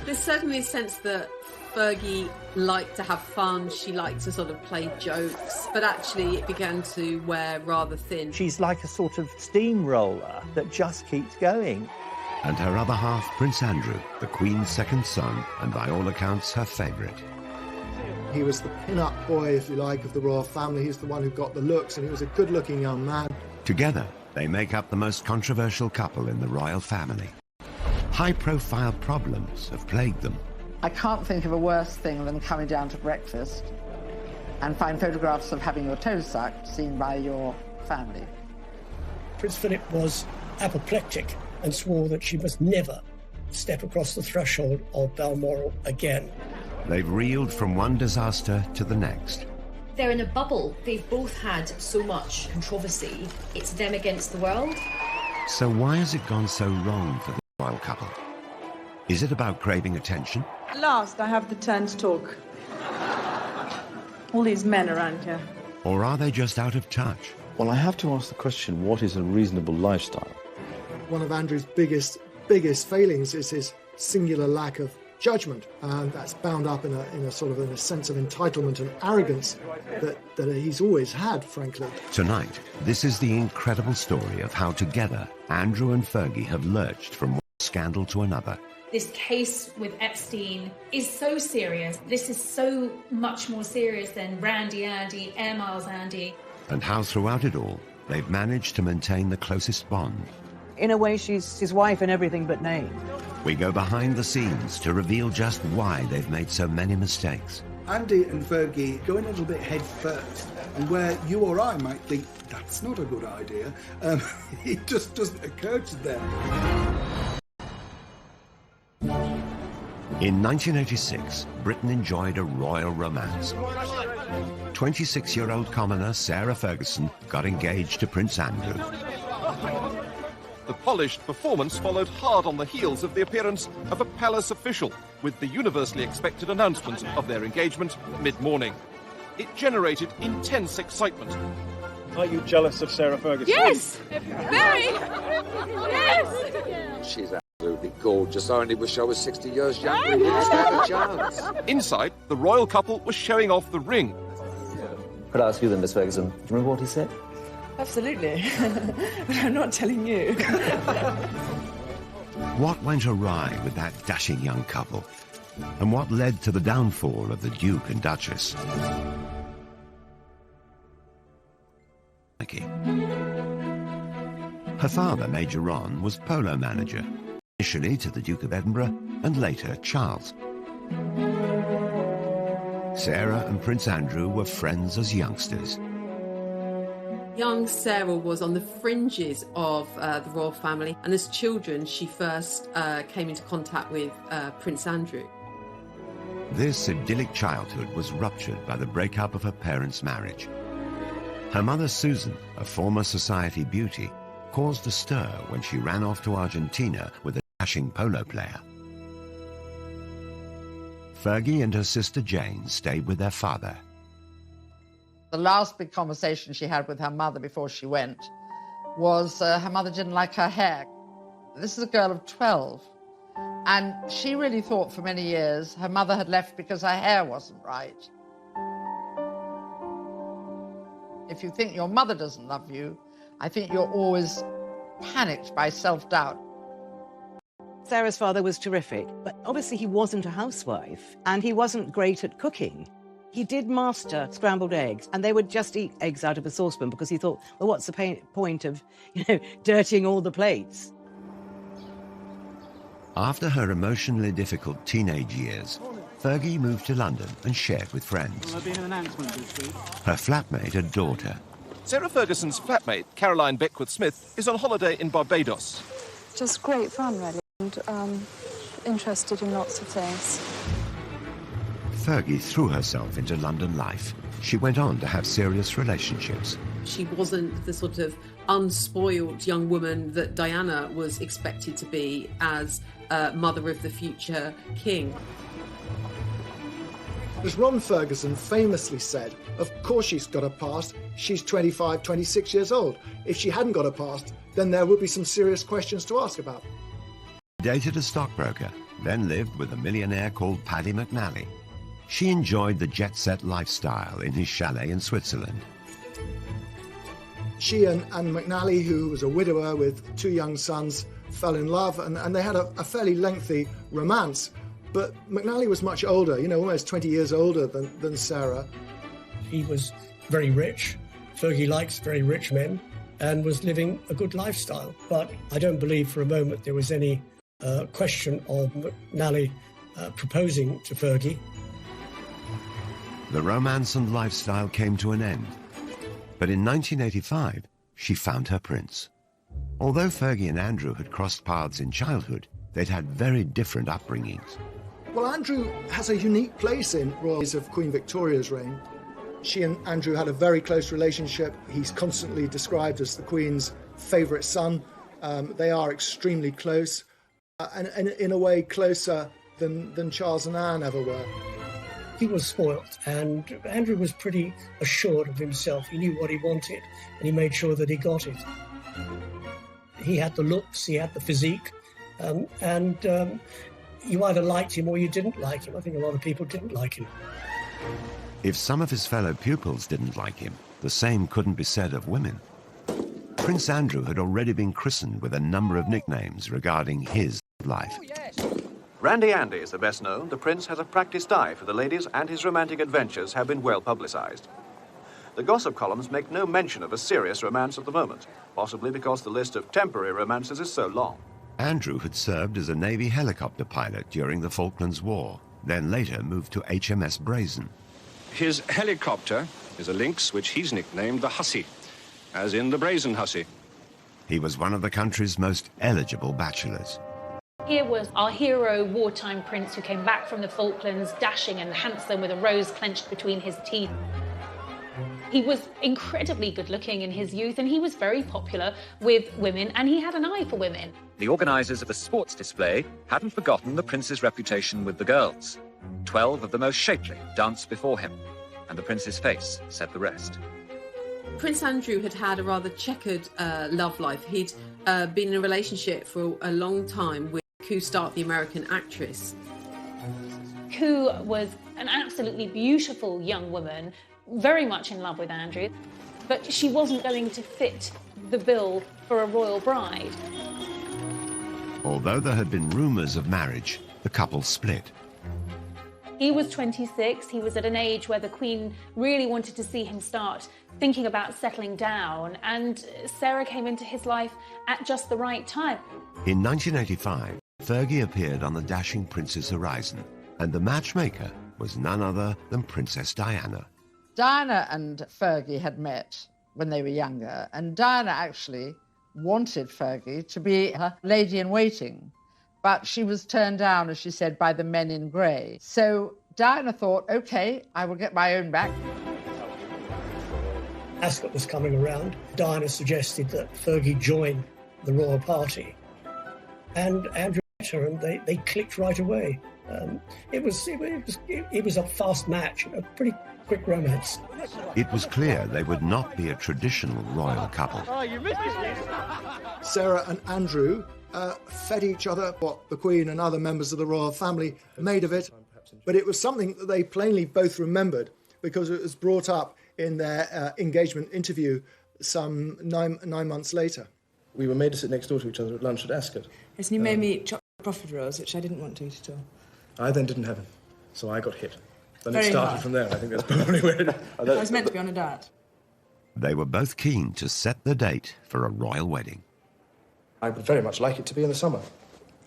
There's certainly a sense that Fergie liked to have fun, she liked to sort of play jokes, but actually it began to wear rather thin. She's like a sort of steamroller that just keeps going. And her other half, Prince Andrew, the Queen's second son, and by all accounts her favourite. He was the pin-up boy, if you like, of the royal family. He's the one who got the looks, and he was a good-looking young man. Together, they make up the most controversial couple in the royal family. High-profile problems have plagued them. I can't think of a worse thing than coming down to breakfast and find photographs of having your toes sucked seen by your family. Prince Philip was apoplectic and swore that she must never step across the threshold of Balmoral again. They've reeled from one disaster to the next. They're in a bubble. They've both had so much controversy. It's them against the world. So why has it gone so wrong for the royal couple? Is it about craving attention? At last, I have the turn to talk. All these men around here. Or are they just out of touch? Well, I have to ask the question, what is a reasonable lifestyle? One of Andrew's biggest failings is his singular lack of judgment, and that's bound up in a sense of entitlement and arrogance that he's always had, frankly. Tonight, this is the incredible story of how together Andrew and Fergie have lurched from one scandal to another. This case with Epstein is so serious. This is so much more serious than Randy Andy, Air Miles Andy. And how throughout it all, they've managed to maintain the closest bond. In a way, she's his wife in everything but name. We go behind the scenes to reveal just why they've made so many mistakes. Andy and Fergie go in a little bit head first, and where you or I might think that's not a good idea, it just doesn't occur to them. In 1986, Britain enjoyed a royal romance. 26-year-old commoner Sarah Ferguson got engaged to Prince Andrew. The polished performance followed hard on the heels of the appearance of a palace official with the universally expected announcement of their engagement mid-morning. It generated intense excitement. Are you jealous of Sarah Ferguson? Yes! Very! Yes! She's absolutely gorgeous. I only wish I was 60 years younger. We wouldn't stand a chance. Inside, the royal couple was showing off the ring. Could I ask you then, Miss Ferguson, do you remember what he said? Absolutely. But I'm not telling you. What went awry with that dashing young couple? And what led to the downfall of the Duke and Duchess? Her father, Major Ron, was polo manager, initially to the Duke of Edinburgh and later Charles. Sarah and Prince Andrew were friends as youngsters. Young Sarah was on the fringes of the royal family, and as children she first came into contact with Prince Andrew. This idyllic childhood was ruptured by the breakup of her parents' marriage. Her mother, Susan, a former society beauty, caused a stir when she ran off to Argentina with a dashing polo player. Fergie and her sister Jane stayed with their father. The last big conversation she had with her mother before she went was her mother didn't like her hair. This is a girl of 12, and she really thought for many years her mother had left because her hair wasn't right. If you think your mother doesn't love you, I think you're always panicked by self-doubt. Sarah's father was terrific, but obviously he wasn't a housewife, and he wasn't great at cooking. He did master scrambled eggs, and they would just eat eggs out of a saucepan because he thought, well, what's the point of, dirtying all the plates? After her emotionally difficult teenage years, Fergie moved to London and shared with friends. There'll be an announcement this week. Her flatmate adored her. Sarah Ferguson's flatmate, Caroline Beckworth-Smith, is on holiday in Barbados. Just great fun, really, and interested in lots of things. Fergie threw herself into London life. She went on to have serious relationships. She wasn't the sort of unspoiled young woman that Diana was expected to be as mother of the future king. As Ron Ferguson famously said, of course she's got a past. She's 25, 26 years old. If she hadn't got a past, then there would be some serious questions to ask about. dated a stockbroker, then lived with a millionaire called Paddy McNally. She enjoyed the jet-set lifestyle in his chalet in Switzerland. She and McNally, who was a widower with 2 young sons, fell in love, and they had a fairly lengthy romance. But McNally was much older, almost 20 years older than Sarah. He was very rich. Fergie likes very rich men and was living a good lifestyle. But I don't believe for a moment there was any question of McNally proposing to Fergie. The romance and lifestyle came to an end. But in 1985, she found her prince. Although Fergie and Andrew had crossed paths in childhood, they'd had very different upbringings. Well, Andrew has a unique place in royals of Queen Victoria's reign. She and Andrew had a very close relationship. He's constantly described as the Queen's favourite son. They are extremely close, and in a way closer than Charles and Anne ever were. He was spoilt, and Andrew was pretty assured of himself. He knew what he wanted, and he made sure that he got it. He had the looks, he had the physique, and you either liked him or you didn't like him. I think a lot of people didn't like him. If some of his fellow pupils didn't like him, the same couldn't be said of women. Prince Andrew had already been christened with a number of nicknames regarding his life. Randy Andy is the best known. The prince has a practiced eye for the ladies, and his romantic adventures have been well publicized. The gossip columns make no mention of a serious romance at the moment, possibly because the list of temporary romances is so long. Andrew had served as a Navy helicopter pilot during the Falklands War, then later moved to HMS Brazen. His helicopter is a Lynx, which he's nicknamed the Hussy, as in the Brazen Hussy. He was one of the country's most eligible bachelors. Here was our hero wartime prince who came back from the Falklands, dashing and handsome with a rose clenched between his teeth. He was incredibly good-looking in his youth, and he was very popular with women, and he had an eye for women. The organisers of the sports display hadn't forgotten the prince's reputation with the girls. 12 of the most shapely danced before him, and the prince's face said the rest. Prince Andrew had had a rather checkered love life. He'd been in a relationship for a long time with Koo Stark, the American actress. Koo was an absolutely beautiful young woman, very much in love with Andrew, but she wasn't going to fit the bill for a royal bride. Although there had been rumours of marriage, the couple split. He was 26, he was at an age where the Queen really wanted to see him start thinking about settling down, and Sarah came into his life at just the right time. In 1985, Fergie appeared on the dashing prince's horizon, and the matchmaker was none other than Princess Diana. Diana and Fergie had met when they were younger, and Diana actually wanted Fergie to be her lady-in-waiting, but she was turned down, as she said, by the men in grey. So Diana thought, OK, I will get my own back. Ascot was coming around. Diana suggested that Fergie join the royal party, and Andrew met her, and they clicked right away. It was a fast match, a pretty quick romance. It was clear they would not be a traditional royal couple. Sarah and Andrew fed each other what the Queen and other members of the royal family made of it, but it was something that they plainly both remembered because it was brought up in their engagement interview some nine months later. We were made to sit next door to each other at lunch at Ascot. Yes, and you made me eat chocolate profiteroles, which I didn't want to eat at all. I then didn't have him, so I got hit. Then Very it started hard. from there. I think that's probably where it... I was meant to be on a diet. They were both keen to set the date for a royal wedding. I would very much like it to be in the summer.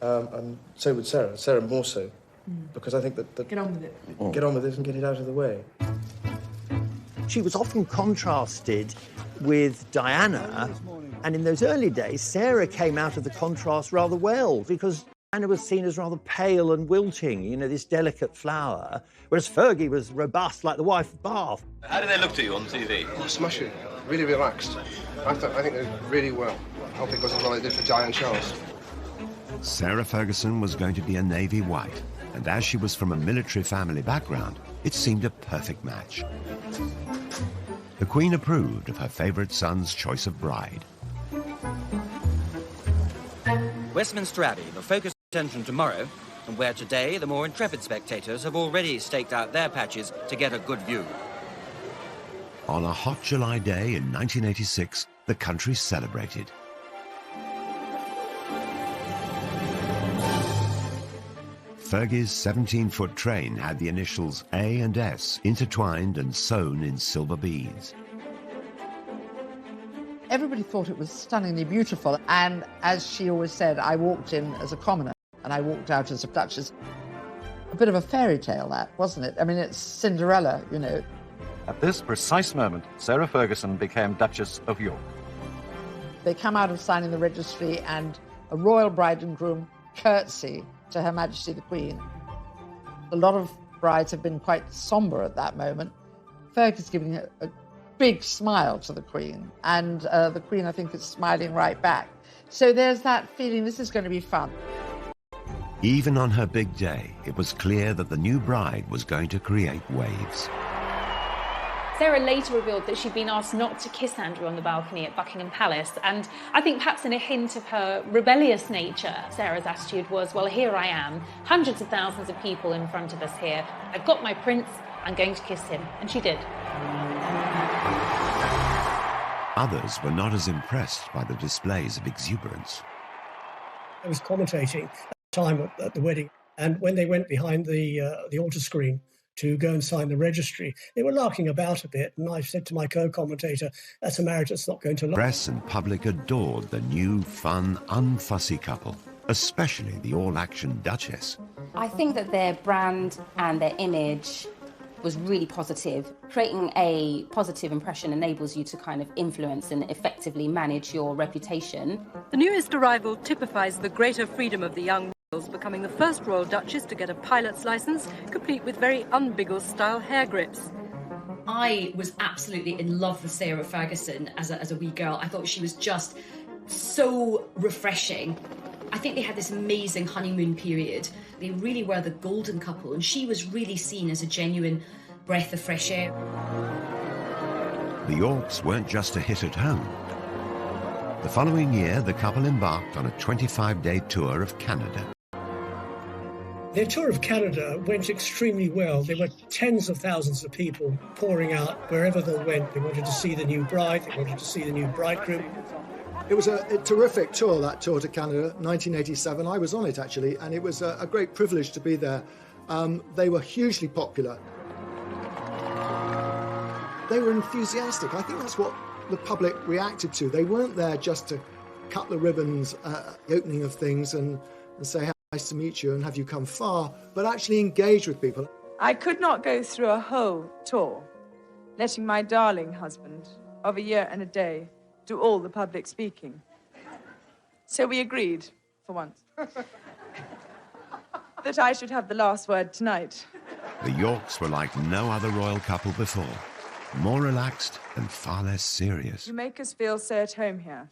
And so would Sarah. Sarah more so, because I think that... Get on with it. Get on with it and get it out of the way. She was often contrasted with Diana, and in those early days, Sarah came out of the contrast rather well, because Diana was seen as rather pale and wilting, you know, this delicate flower, whereas Fergie was robust like the wife of Bath. How did they look to you on TV? Oh, smashing. Really relaxed. I think they did really well. I hope it goes as well as they did for Di and Charles. Sarah Ferguson was going to be a Navy wife, and as she was from a military family background, it seemed a perfect match. The Queen approved of her favourite son's choice of bride. Westminster Abbey, the focus attention tomorrow, and where today the more intrepid spectators have already staked out their patches to get a good view. On a hot July day in 1986, the country celebrated. Fergie's 17-foot train had the initials A and S intertwined and sewn in silver beads. Everybody thought it was stunningly beautiful, and as she always said, I walked in as a commoner and I walked out as a duchess. A bit of a fairy tale, that, wasn't it? I mean, it's Cinderella, you know. At this precise moment, Sarah Ferguson became Duchess of York. They come out of signing the registry and a royal bride and groom curtsy to Her Majesty the Queen. A lot of brides have been quite sombre at that moment. Fergie's giving a big smile to the Queen, and the Queen, I think, is smiling right back. So there's that feeling this is going to be fun. Even on her big day, it was clear that the new bride was going to create waves. Sarah later revealed that she'd been asked not to kiss Andrew on the balcony at Buckingham Palace, and I think perhaps in a hint of her rebellious nature, Sarah's attitude was, well, here I am, hundreds of thousands of people in front of us here. I've got my prince, I'm going to kiss him. And she did. Others were not as impressed by the displays of exuberance. I was commentating at the time at the wedding, and when they went behind the altar screen to go and sign the registry, they were larking about a bit, and I said to my co-commentator, that's a marriage that's not going to last. Press and public adored the new, fun, unfussy couple, especially the all-action Duchess. I think that their brand and their image was really positive. Creating a positive impression enables you to kind of influence and effectively manage your reputation. The newest arrival typifies the greater freedom of the young royals, becoming the first royal duchess to get a pilot's license, complete with very un-Biggles-style hair grips. I was absolutely in love with Sarah Ferguson as a wee girl. I thought she was just so refreshing. I think they had this amazing honeymoon period. They really were the golden couple, and she was really seen as a genuine breath of fresh air. The Yorks weren't just a hit at home. The following year, the couple embarked on a 25-day tour of Canada. Their tour of Canada went extremely well. There were tens of thousands of people pouring out wherever they went. They wanted to see the new bride, they wanted to see the new bridegroom. It was a terrific tour, that tour to Canada, 1987. I was on it, actually, and it was a great privilege to be there. They were hugely popular. They were enthusiastic. I think that's what the public reacted to. They weren't there just to cut the ribbons at the opening of things and say, how nice to meet you and have you come far, but actually engage with people. I could not go through a whole tour, letting my darling husband of a year and a day do all the public speaking. So we agreed, for once, that I should have the last word tonight. The Yorks were like no other royal couple before, more relaxed and far less serious. You make us feel so at home here.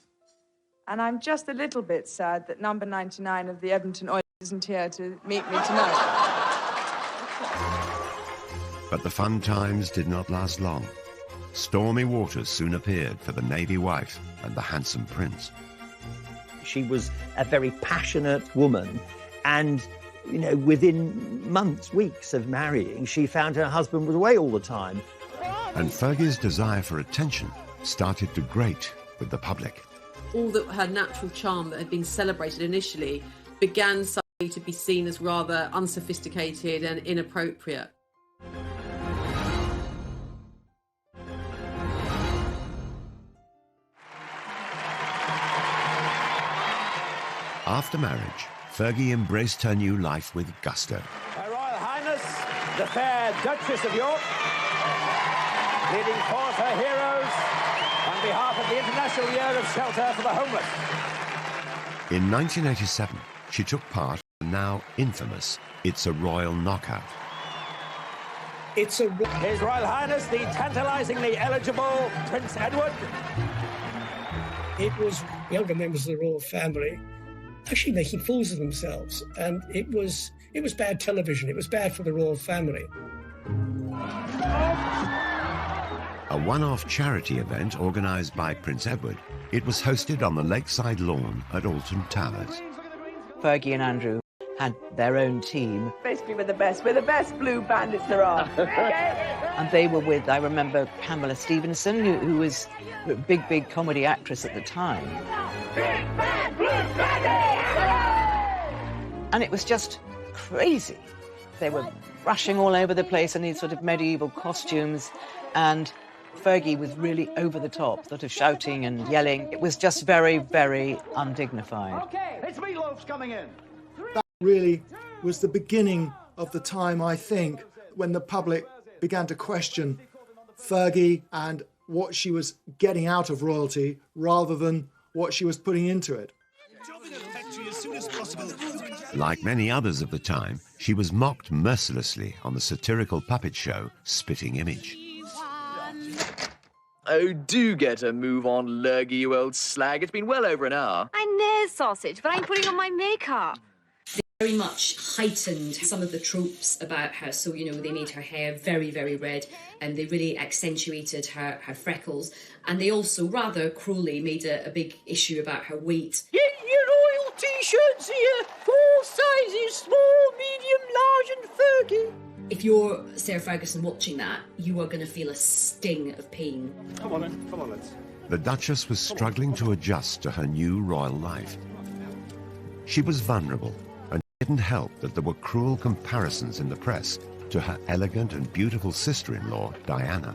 And I'm just a little bit sad that number 99 of the Edmonton Oil isn't here to meet me tonight. But the fun times did not last long. Stormy waters soon appeared for the Navy wife and the handsome prince. She was a very passionate woman, and, you know, within months, weeks of marrying, she found her husband was away all the time. And Fergie's desire for attention started to grate with the public. All that her natural charm that had been celebrated initially began suddenly to be seen as rather unsophisticated and inappropriate. After marriage, Fergie embraced her new life with gusto. Her Royal Highness, the fair Duchess of York, leading forth her heroes on behalf of the International Year of Shelter for the Homeless. In 1987, she took part in the now infamous It's a Royal Knockout. His Royal Highness, the tantalisingly eligible Prince Edward. It was younger members of the royal family actually making fools of themselves, and it was bad television. It was bad for the royal family. A one-off charity event organised by Prince Edward, it was hosted on the lakeside lawn at Alton Towers. Fergie and Andrew had their own team. Basically, we're the best. We're the best blue bandits there are. And they were with, I remember, Camila Stevenson, who was a big comedy actress at the time. And it was just crazy. They were rushing all over the place in these sort of medieval costumes, and Fergie was really over the top, sort of shouting and yelling. It was just very, very undignified. Okay, it's Meatloaf's coming in. That really was the beginning of the time, I think, when the public began to question Fergie and what she was getting out of royalty rather than what she was putting into it. Like many others of the time, she was mocked mercilessly on the satirical puppet show Spitting Image. Oh, do get a move on, Lurgy, you old slag. It's been well over an hour. I know, sausage, but I'm putting on my makeup. Very much heightened some of the tropes about her. So, you know, they made her hair very, very red, and they really accentuated her freckles. And they also, rather cruelly, made a big issue about her weight. Your royal T-shirts here. 4 sizes, small, medium, large and Fergie. If you're Sarah Ferguson watching that, you are going to feel a sting of pain. Come on then, come on, let's. The Duchess was struggling to adjust to her new royal life. She was vulnerable, and it didn't help that there were cruel comparisons in the press to her elegant and beautiful sister-in-law, Diana.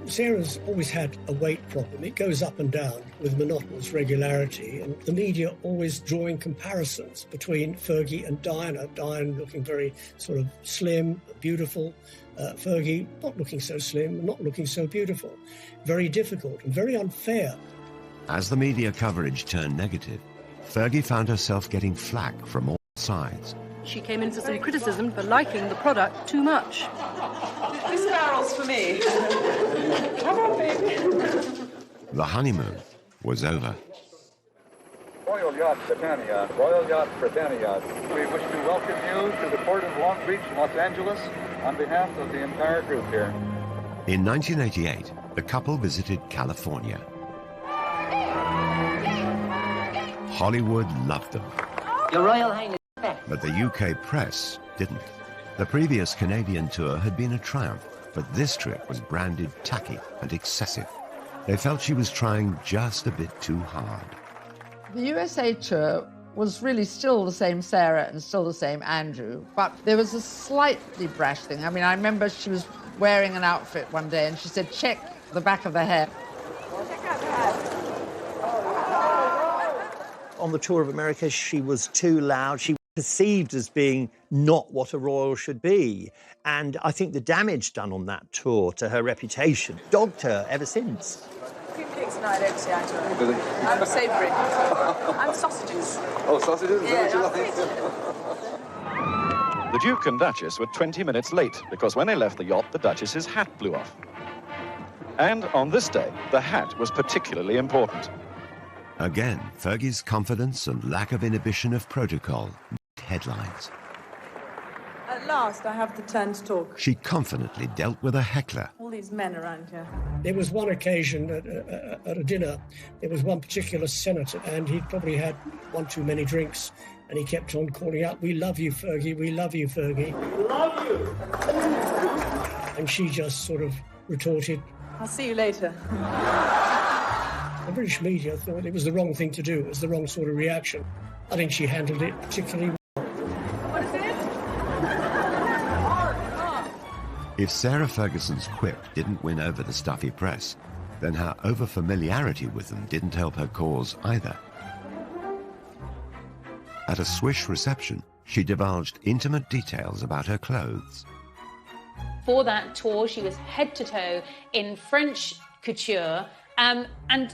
Sarah's always had a weight problem. It goes up and down with monotonous regularity, and the media always drawing comparisons between Fergie and Diana. Diana looking very sort of slim, beautiful. Fergie not looking so slim, not looking so beautiful. Very difficult and very unfair. As the media coverage turned negative, Fergie found herself getting flack from all sides. She came in for some criticism for liking the product too much. This barrel's for me. Come on, baby. The honeymoon was over. Royal Yacht Britannia, Royal Yacht Britannia. We wish to welcome you to the port of Long Beach, Los Angeles, on behalf of the entire group here. In 1988, the couple visited California. Hollywood loved them. Your Royal Highness. But the UK press didn't. The previous Canadian tour had been a triumph, but this trip was branded tacky and excessive. They felt she was trying just a bit too hard. The USA tour was really still the same Sarah and still the same Andrew, but there was a slightly brash thing. I mean, I remember she was wearing an outfit one day and she said, check the back of the hair. On the tour of America, she was too loud. She was perceived as being not what a royal should be. And I think the damage done on that tour to her reputation dogged her ever since. Cream cakes and I don't see eye to eye. Really? I'm savoury. I'm sausages. Oh, sausages? Yeah, The Duke and Duchess were 20 minutes late because when they left the yacht, the Duchess's hat blew off. And on this day, the hat was particularly important. Again, Fergie's confidence and lack of inhibition of protocol made headlines. At last, I have the turn to talk. She confidently dealt with a heckler. All these men around here. There was one occasion at a dinner, there was one particular senator, and he'd probably had one too many drinks, and he kept on calling out, "We love you, Fergie, we love you, Fergie. Love you!" And she just sort of retorted, I'll see you later. The British media thought it was the wrong thing to do. It was the wrong sort of reaction. I think she handled it particularly well. What is it? If Sarah Ferguson's quip didn't win over the stuffy press, then her over-familiarity with them didn't help her cause either. At a swish reception, she divulged intimate details about her clothes. For that tour, she was head to toe in French couture, and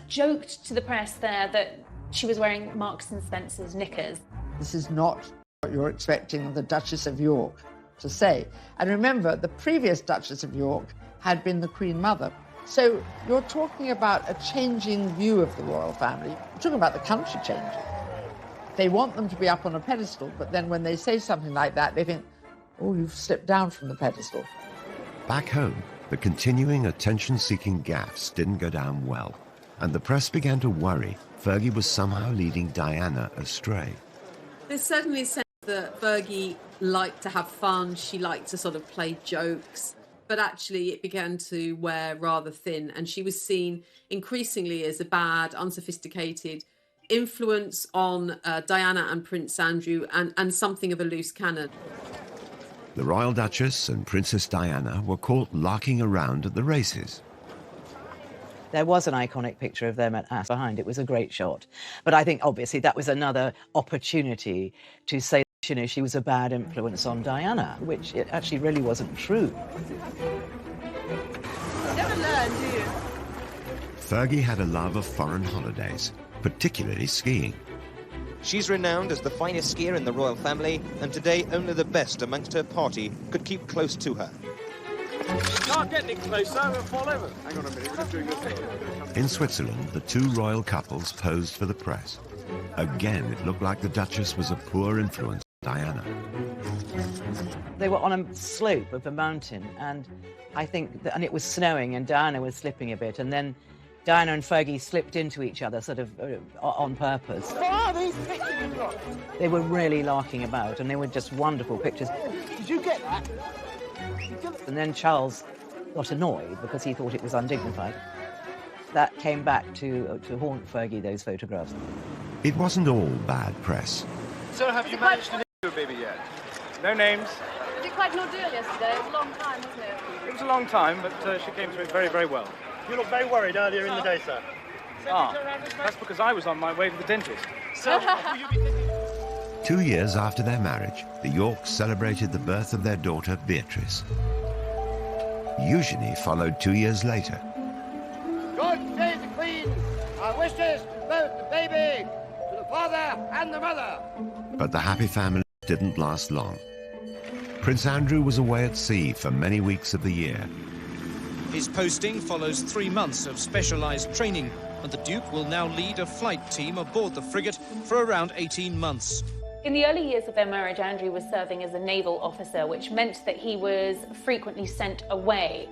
joked to the press there that she was wearing Marks and Spencer's knickers. This is not what you're expecting the Duchess of York to say. And remember, the previous Duchess of York had been the Queen Mother. So you're talking about a changing view of the royal family. You're talking about the country changing. They want them to be up on a pedestal, but then when they say something like that, they think, oh, you've slipped down from the pedestal. Back home, the continuing attention-seeking gaffes didn't go down well, and the press began to worry Fergie was somehow leading Diana astray. There's certainly a sense that Fergie liked to have fun. She liked to sort of play jokes. But actually it began to wear rather thin, and she was seen increasingly as a bad, unsophisticated influence on Diana and Prince Andrew, and something of a loose cannon. The Royal Duchess and Princess Diana were caught larking around at the races. There was an iconic picture of them at Ass behind. It was a great shot. But I think, obviously, that was another opportunity to say, you know, she was a bad influence on Diana, which it actually really wasn't true. Never learn, do you? Fergie had a love of foreign holidays, particularly skiing. She's renowned as the finest skier in the royal family, and today only the best amongst her party could keep close to her. Can't get any closer, we'll fall over. Hang on a minute, we're just doing this. In Switzerland, the two royal couples posed for the press. Again, it looked like the Duchess was a poor influence on Diana. They were on a slope of a mountain, and I think, and it was snowing, and Diana was slipping a bit, and then Diana and Fergie slipped into each other, sort of on purpose. Oh, these pictures you've got. They were really larking about, and they were just wonderful pictures. Did you get that? And then Charles got annoyed because he thought it was undignified. That came back to haunt Fergie, those photographs. It wasn't all bad press. So have you managed to name your baby yet? No names. Was it quite an ordeal yesterday? It was a long time, wasn't it? It was a long time, but she came through it very, very well. You looked very worried earlier in the day, sir. That's because I was on my way to the dentist. So, 2 years after their marriage, the Yorks celebrated the birth of their daughter, Beatrice. Eugenie followed 2 years later. God save the Queen! Our wishes to both the baby, to the father and the mother. But the happy family didn't last long. Prince Andrew was away at sea for many weeks of the year. His posting follows 3 months of specialised training, and the Duke will now lead a flight team aboard the frigate for around 18 months. In the early years of their marriage, Andrew was serving as a naval officer, which meant that he was frequently sent away.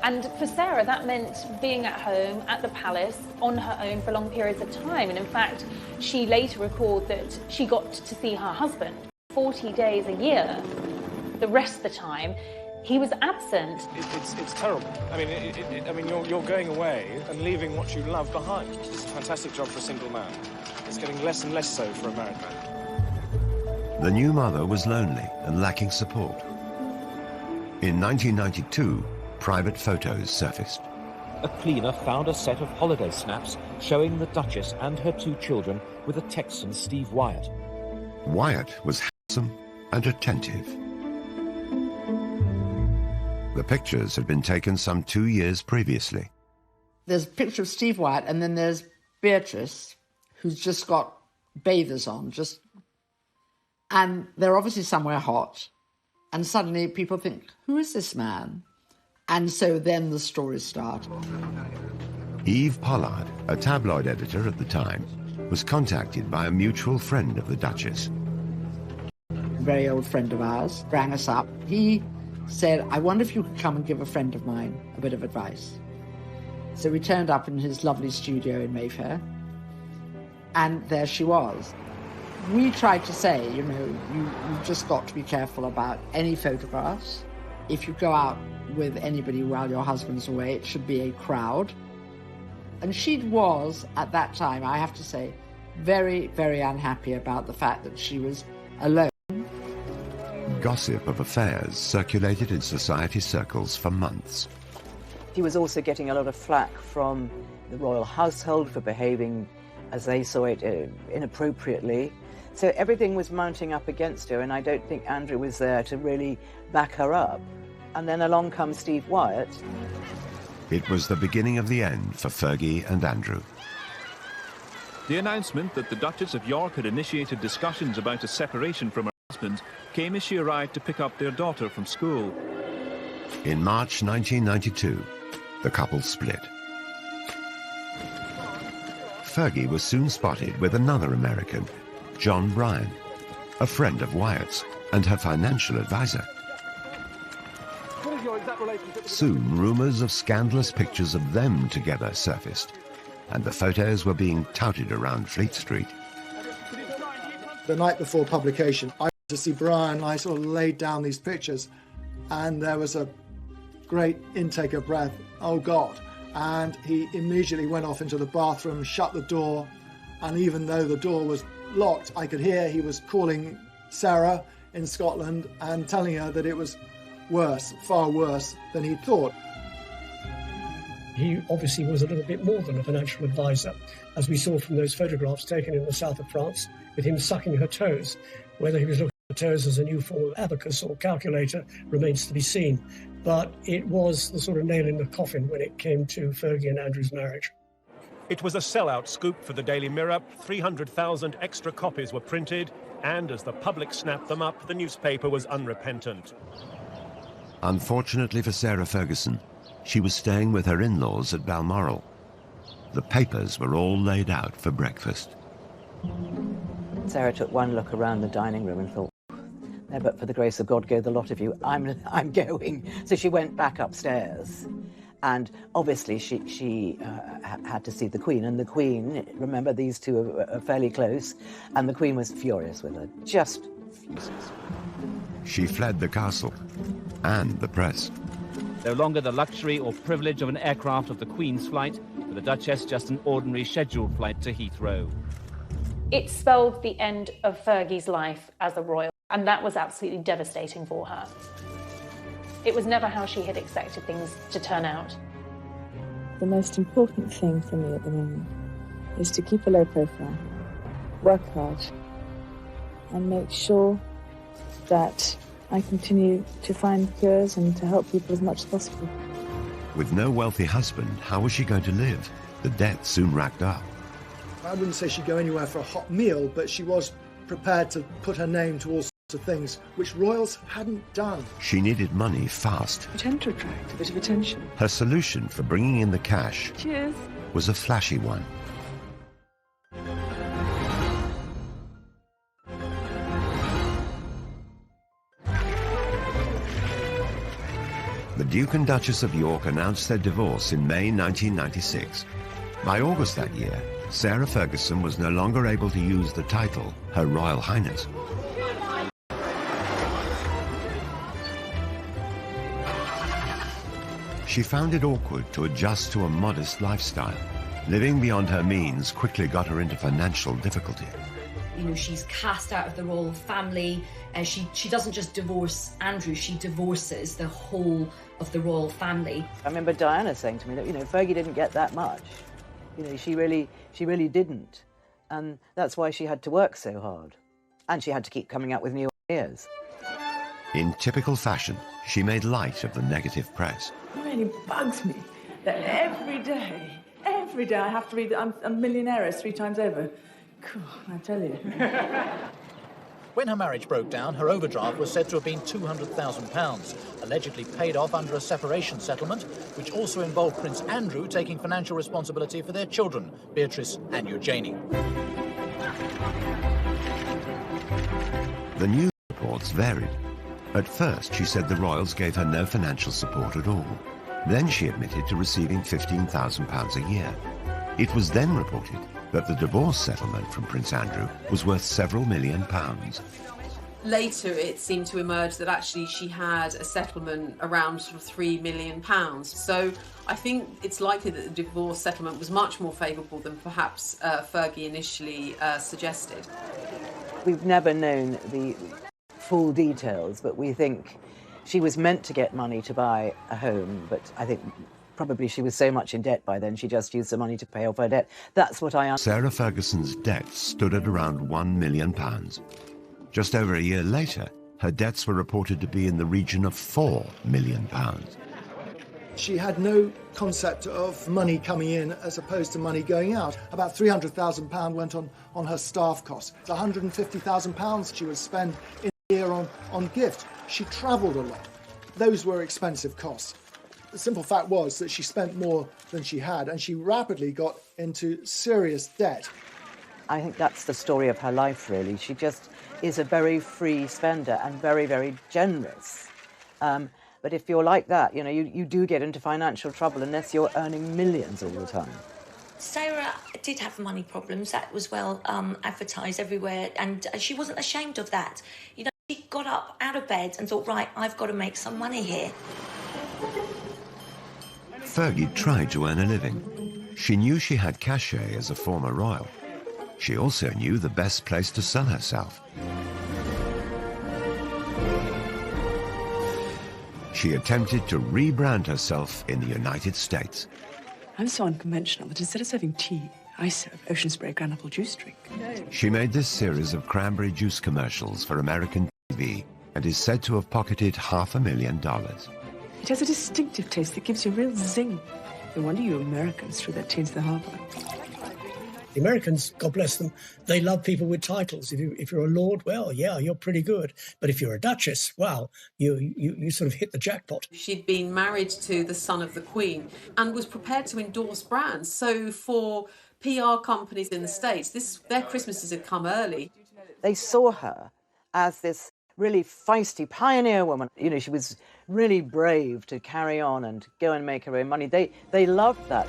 And for Sarah, that meant being at home at the palace on her own for long periods of time. And in fact, she later recalled that she got to see her husband 40 days a year. The rest of the time, he was absent. It's terrible. I mean, you're going away and leaving what you love behind. It's a fantastic job for a single man. It's getting less and less so for a married man. The new mother was lonely and lacking support. In 1992, private photos surfaced. A cleaner found a set of holiday snaps showing the Duchess and her 2 children with a Texan, Steve Wyatt. Wyatt was handsome and attentive. The pictures had been taken some 2 years previously. There's a picture of Steve Wyatt, and then there's Beatrice, who's just got bathers on, and they're obviously somewhere hot, and suddenly people think, who is this man? And so then the stories start. Eve Pollard, a tabloid editor at the time, was contacted by a mutual friend of the Duchess. A very old friend of ours rang us up. He said, I wonder if you could come and give a friend of mine a bit of advice. So we turned up in his lovely studio in Mayfair, and there she was. We tried to say, you know, you've just got to be careful about any photographs. If you go out with anybody while your husband's away, it should be a crowd. And she was, at that time, I have to say, very, very unhappy about the fact that she was alone. Gossip of affairs circulated in society circles for months. She was also getting a lot of flack from the royal household for behaving, as they saw it, inappropriately. So everything was mounting up against her, and I don't think Andrew was there to really back her up. And then along comes Steve Wyatt. It was the beginning of the end for Fergie and Andrew. The announcement that the Duchess of York had initiated discussions about a separation from her husband came as she arrived to pick up their daughter from school. In March 1992, the couple split. Fergie was soon spotted with another American, John Bryan, a friend of Wyatt's and her financial advisor. Soon, rumours of scandalous pictures of them together surfaced, and the photos were being touted around Fleet Street. The night before publication, I to see Brian. I sort of laid down these pictures and there was a great intake of breath. Oh God. And he immediately went off into the bathroom, shut the door. And even though the door was locked, I could hear he was calling Sarah in Scotland and telling her that it was worse, far worse than he thought. He obviously was a little bit more than a financial advisor, as we saw from those photographs taken in the south of France with him sucking her toes. Whether he was looking at her toes as a new form of abacus or calculator remains to be seen. But it was the sort of nail in the coffin when it came to Fergie and Andrew's marriage. It was a sellout scoop for the Daily Mirror. 300,000 extra copies were printed, and as the public snapped them up, the newspaper was unrepentant. Unfortunately for Sarah Ferguson, she was staying with her in-laws at Balmoral. The papers were all laid out for breakfast. Sarah took one look around the dining room and thought, "No, but for the grace of God, go the lot of you. I'm going." So she went back upstairs. And obviously she had to see the Queen. And the Queen, remember, these two are fairly close, and the Queen was furious with her, just furious. She fled the castle and the press. No longer the luxury or privilege of an aircraft of the Queen's flight, for the Duchess just an ordinary scheduled flight to Heathrow. It spelled the end of Fergie's life as a royal, and that was absolutely devastating for her. It was never how she had expected things to turn out. The most important thing for me at the moment is to keep a low profile, work hard, and make sure that I continue to find cures and to help people as much as possible. With no wealthy husband, how was she going to live? The debt soon racked up. I wouldn't say she'd go anywhere for a hot meal, but she was prepared to put her name to all sorts of things which royals hadn't done. She needed money fast. I tend to attract a bit of attention. Her solution for bringing in the cash Cheers. was a flashy one. The Duke and Duchess of York announced their divorce in May 1996. By August that year, Sarah Ferguson was no longer able to use the title Her Royal Highness. She found it awkward to adjust to a modest lifestyle. Living beyond her means quickly got her into financial difficulty. You know, she's cast out of the royal family. She doesn't just divorce Andrew, she divorces the whole of the royal family. I remember Diana saying to me that, you know, Fergie didn't get that much. You know, she really didn't. And that's why she had to work so hard. And she had to keep coming up with new ideas. In typical fashion, she made light of the negative press. It really bugs me that every day I have to read that I'm a millionaire 3 times over. Cool, I tell you. When her marriage broke down, her overdraft was said to have been £200,000, allegedly paid off under a separation settlement, which also involved Prince Andrew taking financial responsibility for their children, Beatrice and Eugenie. The news reports varied. At first, she said the royals gave her no financial support at all. Then she admitted to receiving £15,000 a year. It was then reported that the divorce settlement from Prince Andrew was worth several £1 million. Later, it seemed to emerge that actually she had a settlement around sort of £3 million. So I think it's likely that the divorce settlement was much more favourable than perhaps Fergie initially suggested. We've never known the full details, but we think she was meant to get money to buy a home, but I think probably she was so much in debt by then she just used the money to pay off her debt. That's what I understand. Sarah Ferguson's debts stood at around £1 million. Just over a year later, her debts were reported to be in the region of £4 million. She had no concept of money coming in as opposed to money going out. About £300,000 went on her staff costs. £150,000 she would spend in a year on gift. She travelled a lot. Those were expensive costs. The simple fact was that she spent more than she had, and she rapidly got into serious debt. I think that's the story of her life, really. She just is a very free spender and very, very generous. But if you're like that, you know, you do get into financial trouble unless you're earning millions all the time. Sarah did have money problems. That was well advertised everywhere, and she wasn't ashamed of that. You know, got up out of bed and thought, right, I've got to make some money here. Fergie tried to earn a living. She knew she had cachet as a former royal. She also knew the best place to sell herself. She attempted to rebrand herself in the United States. I'm so unconventional that instead of serving tea, I serve ocean spray granule juice drink. She made this series of cranberry juice commercials for American TV and is said to have pocketed $500,000. It has a distinctive taste that gives you a real zing. No wonder you Americans threw that tea into the harbour. The Americans, God bless them, they love people with titles. If you're a lord, well, yeah, you're pretty good. But if you're a duchess, wow, you sort of hit the jackpot. She'd been married to the son of the Queen and was prepared to endorse brands. So for PR companies in the States, their Christmases had come early. They saw her as this really feisty pioneer woman. You know, she was really brave to carry on and go and make her own money. They loved that.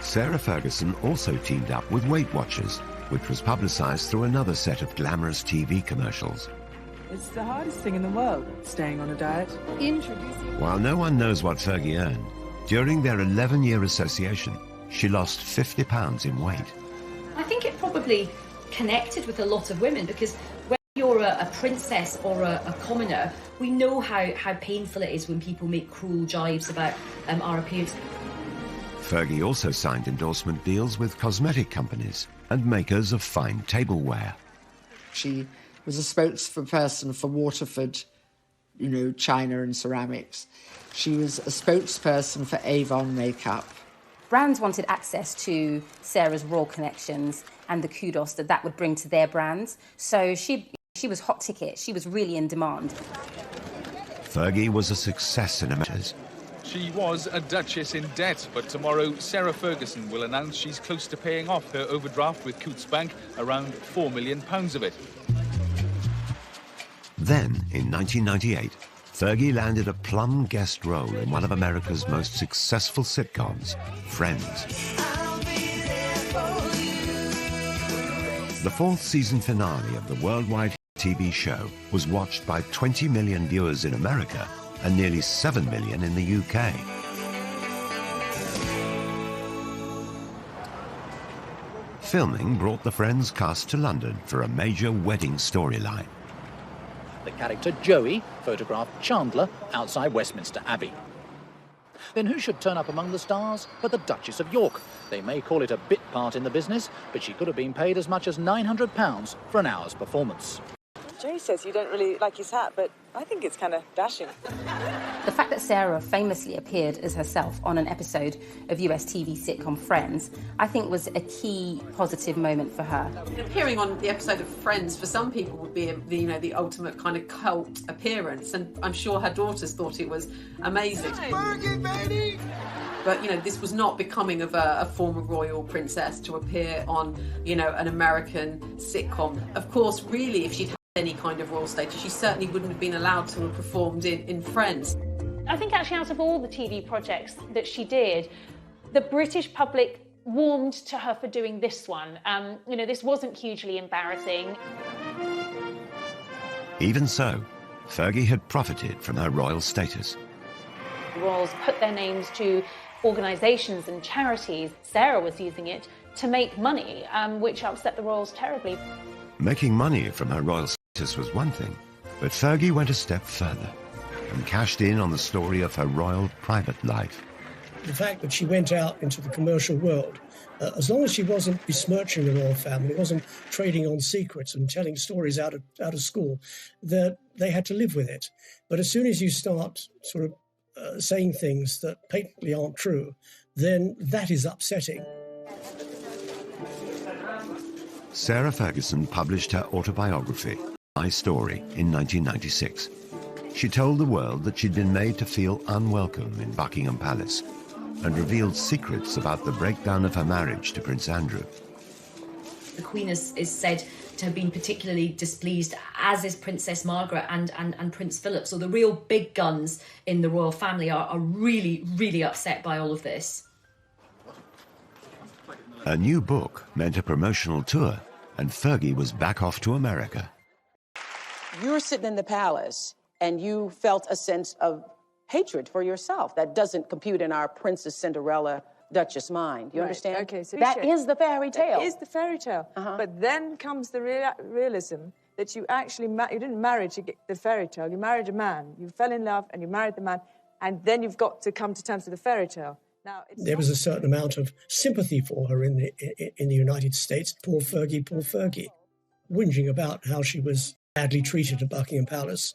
Sarah Ferguson also teamed up with Weight Watchers, which was publicised through another set of glamorous TV commercials. It's the hardest thing in the world, staying on a diet. While no one knows what Fergie earned, during their 11-year association, she lost 50 pounds in weight. I think it probably connected with a lot of women because when you're a princess or a commoner, we know how painful it is when people make cruel jibes about our appearance. Fergie also signed endorsement deals with cosmetic companies and makers of fine tableware. She was a spokesperson for Waterford, you know, china and ceramics. She was a spokesperson for Avon makeup. Brands wanted access to Sarah's royal connections and the kudos that would bring to their brands. So she was hot ticket. She was really in demand. Fergie was a success in America. She was a duchess in debt, but tomorrow Sarah Ferguson will announce she's close to paying off her overdraft with Coutts Bank, around £4 million of it. Then, in 1998, Fergie landed a plum guest role in one of America's most successful sitcoms, Friends. The fourth season finale of the worldwide TV show was watched by 20 million viewers in America and nearly 7 million in the UK. Filming brought the Friends cast to London for a major wedding storyline. The character Joey photographed Chandler outside Westminster Abbey. Then who should turn up among the stars but the Duchess of York? They may call it a bit part in the business, but she could have been paid as much as £900 for an hour's performance. Jay says you don't really like his hat, but I think it's kind of dashing. The fact that Sarah famously appeared as herself on an episode of US TV sitcom Friends, I think was a key positive moment for her. Appearing on the episode of Friends for some people would be the ultimate kind of cult appearance, and I'm sure her daughters thought it was amazing. Fergie, baby! But, this was not becoming of a former royal princess to appear on, an American sitcom. Of course, really, if she'd had any kind of royal status, she certainly wouldn't have been allowed to have performed in Friends. I think actually out of all the TV projects that she did, the British public warmed to her for doing this one. This wasn't hugely embarrassing. Even so, Fergie had profited from her royal status. The royals put their names to organisations and charities. Sarah was using it to make money, which upset the royals terribly. Making money from her royal status was one thing, but Fergie went a step further and cashed in on the story of her royal private life. The fact that she went out into the commercial world, as long as she wasn't besmirching the royal family, wasn't trading on secrets and telling stories out of school, that they had to live with it. But as soon as you start sort of saying things that patently aren't true, then that is upsetting. Sarah Ferguson published her autobiography, My Story, in 1996. She told the world that she'd been made to feel unwelcome in Buckingham Palace and revealed secrets about the breakdown of her marriage to Prince Andrew. The Queen is said to have been particularly displeased, as is Princess Margaret and Prince Phillips. So the real big guns in the royal family are really, really upset by all of this. A new book meant a promotional tour, and Fergie was back off to America. You're sitting in the palace and you felt a sense of hatred for yourself. That doesn't compute in our Princess Cinderella Duchess mind. You understand? Okay, so that is the fairy tale. That is the fairy tale. But then comes the realism that you actually you didn't marry to get the fairy tale. You married a man. You fell in love and you married the man, and then you've got to come to terms with the fairy tale. Now, there was a certain amount of sympathy for her in the United States. Poor Fergie, whinging about how she was badly treated at Buckingham Palace,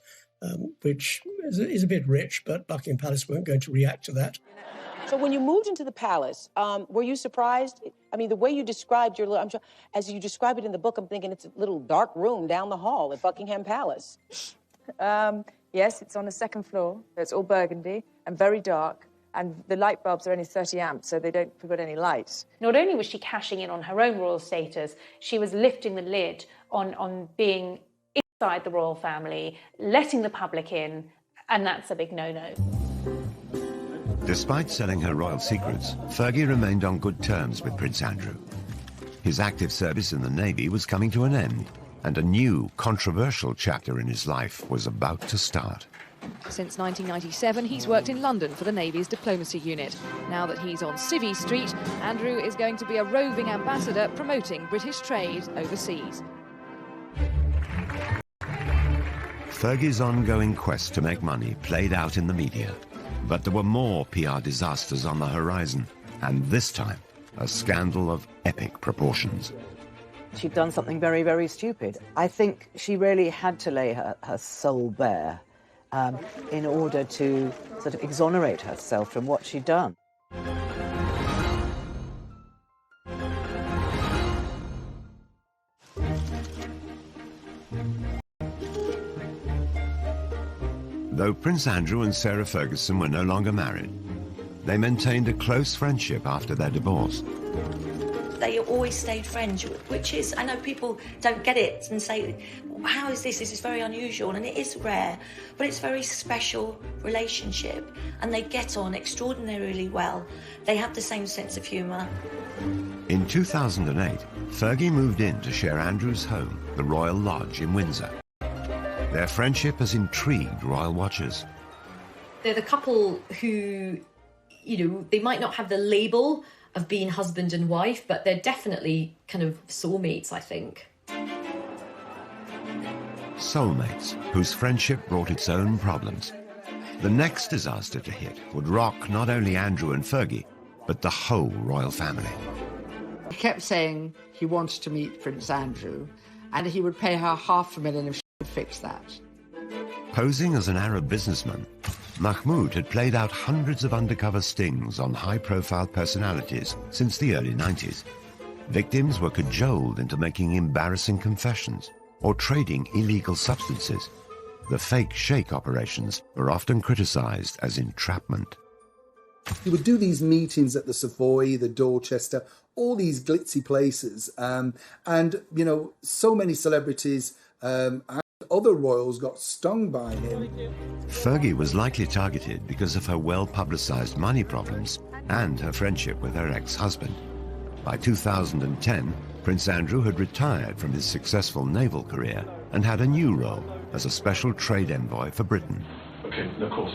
which is a bit rich, but Buckingham Palace weren't going to react to that. So when you moved into the palace, were you surprised? I mean, the way you described your little, as you describe it in the book, I'm thinking it's a little dark room down the hall at Buckingham Palace. Yes, it's on the second floor. It's all burgundy and very dark. And the light bulbs are only 30 amps, so they don't put any light. Not only was she cashing in on her own royal status, she was lifting the lid on being inside the royal family, letting the public in, and that's a big no-no. Despite selling her royal secrets, Fergie remained on good terms with Prince Andrew. His active service in the Navy was coming to an end, and a new, controversial chapter in his life was about to start. Since 1997, he's worked in London for the Navy's diplomacy unit. Now that he's on Civvy Street, Andrew is going to be a roving ambassador promoting British trade overseas. Fergie's ongoing quest to make money played out in the media. But there were more PR disasters on the horizon, and this time, a scandal of epic proportions. She'd done something very, very stupid. I think she really had to lay her soul bare in order to sort of exonerate herself from what she'd done. Though Prince Andrew and Sarah Ferguson were no longer married, they maintained a close friendship after their divorce. They always stayed friends, which is, I know people don't get it and say, how is this? This is very unusual, and it is rare, but it's a very special relationship, and they get on extraordinarily well. They have the same sense of humour. In 2008, Fergie moved in to share Andrew's home, the Royal Lodge in Windsor. Their friendship has intrigued royal watchers. They're the couple who, they might not have the label of being husband and wife, but they're definitely kind of soulmates, I think. Soulmates, whose friendship brought its own problems. The next disaster to hit would rock not only Andrew and Fergie, but the whole royal family. He kept saying he wanted to meet Prince Andrew, and he would pay her $500,000 if she could fix that. Posing as an Arab businessman, Mahmoud had played out hundreds of undercover stings on high-profile personalities since the early 90s. Victims were cajoled into making embarrassing confessions or trading illegal substances. The fake sheikh operations were often criticized as entrapment. He would do these meetings at the Savoy, the Dorchester, all these glitzy places, and so many celebrities and other royals got stung by him. Fergie was likely targeted because of her well-publicized money problems and her friendship with her ex-husband. By 2010, Prince Andrew had retired from his successful naval career and had a new role as a special trade envoy for Britain. Okay, of course.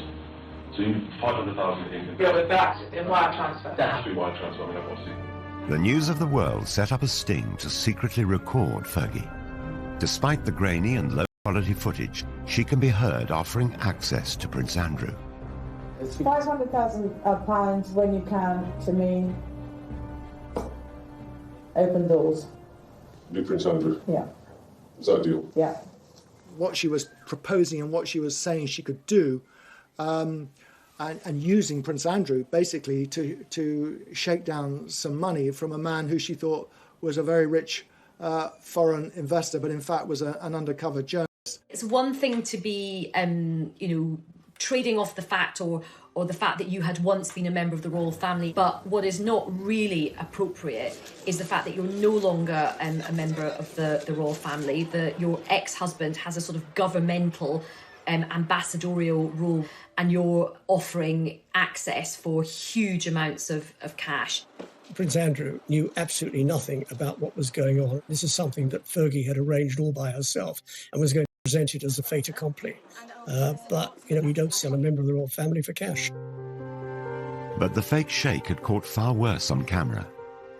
So you 500,000 in. Yeah, but that's in wire transfer. That's through wire transfer. I mean, obviously. The News of the World set up a sting to secretly record Fergie. Despite the grainy and low-quality footage, she can be heard offering access to Prince Andrew. It's £500,000 when you can, to me. Open doors. New Prince Andrew. Yeah. Is that a deal? Yeah. What she was proposing and what she was saying she could do, and using Prince Andrew basically to shake down some money from a man who she thought was a very rich foreign investor, but in fact was an undercover journalist. It's one thing to be, trading off the fact or the fact that you had once been a member of the royal family, but what is not really appropriate is the fact that you're no longer a member of the royal family, that your ex-husband has a sort of governmental ambassadorial role, and you're offering access for huge amounts of cash. Prince Andrew knew absolutely nothing about what was going on. This is something that Fergie had arranged all by herself and was going to presented as a fait accompli. But, you don't sell a member of the royal family for cash. But the fake sheikh had caught far worse on camera.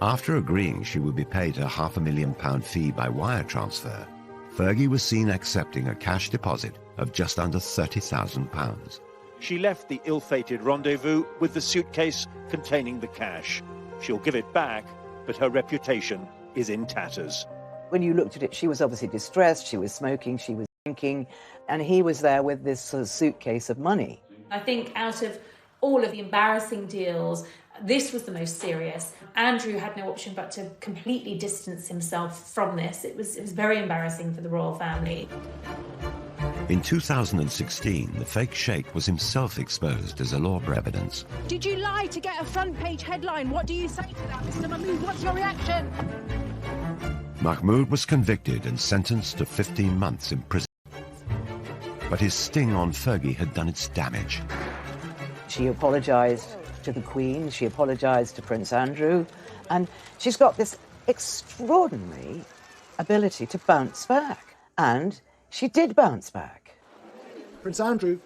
After agreeing she would be paid a £500,000 fee by wire transfer, Fergie was seen accepting a cash deposit of just under £30,000. She left the ill-fated rendezvous with the suitcase containing the cash. She'll give it back, but her reputation is in tatters. When you looked at it, she was obviously distressed, she was smoking, she was drinking, and he was there with this sort of suitcase of money. I think out of all of the embarrassing deals, this was the most serious. Andrew had no option but to completely distance himself from this. It was very embarrassing for the royal family. In 2016, the fake sheikh was himself exposed as a law for evidence. Did you lie to get a front-page headline? What do you say to that, Mr. Mahmood? What's your reaction? Mahmoud was convicted and sentenced to 15 months in prison. But his sting on Fergie had done its damage. She apologised to the Queen, she apologised to Prince Andrew, and she's got this extraordinary ability to bounce back. And she did bounce back. Prince Andrew,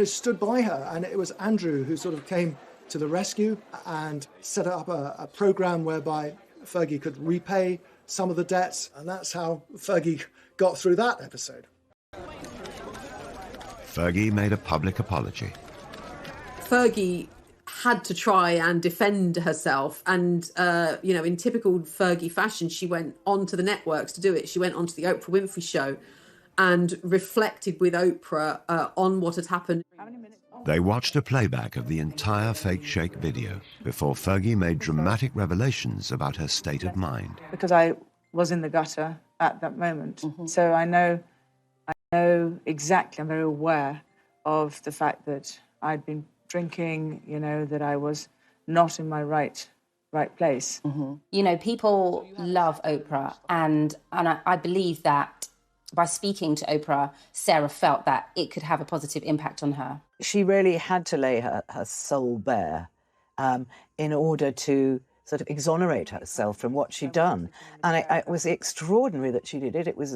stood by her, and it was Andrew who sort of came to the rescue and set up a programme whereby Fergie could repay some of the debts, and that's how Fergie got through that episode. Fergie made a public apology. Fergie had to try and defend herself, and in typical Fergie fashion, she went onto the networks to do it. She went onto the Oprah Winfrey Show and reflected with Oprah on what had happened. They watched a playback of the entire fake sheikh video before Fergie made dramatic revelations about her state of mind. Because I was in the gutter at that moment, so I know exactly. I'm very aware of the fact that I'd been drinking, that I was not in my right place. People love Oprah, and I believe that by speaking to Oprah, Sarah felt that it could have a positive impact on her. She really had to lay her soul bare in order to sort of exonerate herself from what she'd done. And it was extraordinary that she did it. It was